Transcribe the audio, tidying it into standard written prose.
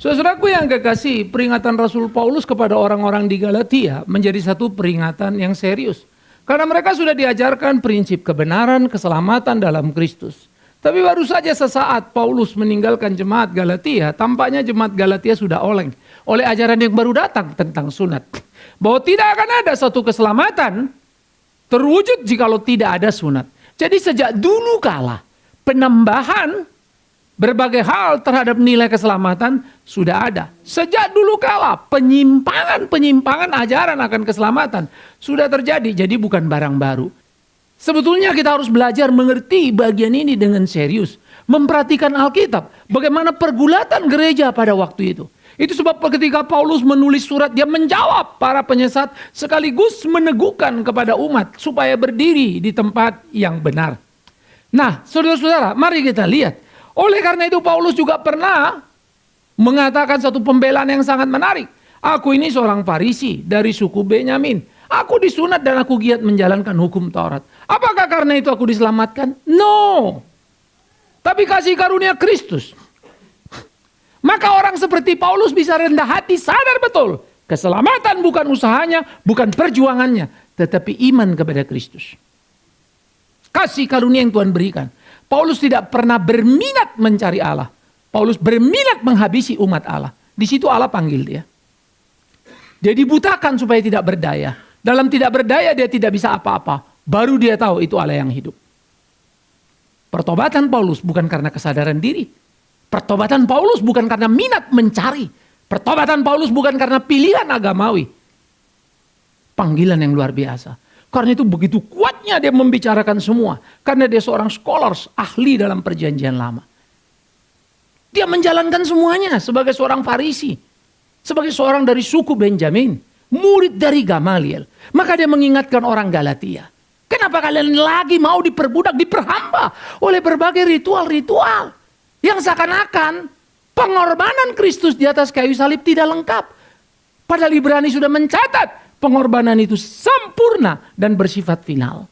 Saudaraku yang kekasih, peringatan Rasul Paulus kepada orang-orang di Galatia menjadi satu peringatan yang serius. Karena mereka sudah diajarkan prinsip kebenaran, keselamatan dalam Kristus. Tapi baru saja sesaat Paulus meninggalkan jemaat Galatia, tampaknya jemaat Galatia sudah oleng oleh ajaran yang baru datang tentang sunat. Bahwa tidak akan ada satu keselamatan terwujud jikalau tidak ada sunat. Jadi sejak dulu kala penambahan berbagai hal terhadap nilai keselamatan sudah ada. Sejak dulu kala penyimpangan ajaran akan keselamatan sudah terjadi. Jadi bukan barang baru. Sebetulnya kita harus belajar mengerti bagian ini dengan serius. Memperhatikan Alkitab. Bagaimana pergulatan gereja pada waktu itu. Itu sebab ketika Paulus menulis surat, dia menjawab para penyesat sekaligus meneguhkan kepada umat supaya berdiri di tempat yang benar. Nah, saudara-saudara, mari kita lihat. Oleh karena itu Paulus juga pernah mengatakan satu pembelaan yang sangat menarik. Aku ini seorang Farisi dari suku Benyamin. Aku disunat dan aku giat menjalankan hukum Taurat. Apakah karena itu aku diselamatkan? No. Tapi kasih karunia Kristus. Maka orang seperti Paulus bisa rendah hati, sadar betul. Keselamatan bukan usahanya, bukan perjuangannya. Tetapi iman kepada Kristus. Kasih karunia yang Tuhan berikan. Paulus tidak pernah berminat mencari Allah. Paulus berminat menghabisi umat Allah. Di situ Allah panggil dia. Dia dibutakan supaya tidak berdaya. Dalam tidak berdaya dia tidak bisa apa-apa. Baru dia tahu itu Allah yang hidup. Pertobatan Paulus bukan karena kesadaran diri. Pertobatan Paulus bukan karena minat mencari. Pertobatan Paulus bukan karena pilihan agamawi. Panggilan yang luar biasa. Karena itu begitu kuatnya dia membicarakan semua. Karena dia seorang scholars, ahli dalam perjanjian lama. Dia menjalankan semuanya sebagai seorang Farisi. Sebagai seorang dari suku Benjamin. Murid dari Gamaliel. Maka dia mengingatkan orang Galatia. Kenapa kalian lagi mau diperbudak, diperhamba oleh berbagai ritual-ritual. Yang seakan-akan pengorbanan Kristus di atas kayu salib tidak lengkap. Padahal Ibrani sudah mencatat pengorbanan itu sempurna dan bersifat final.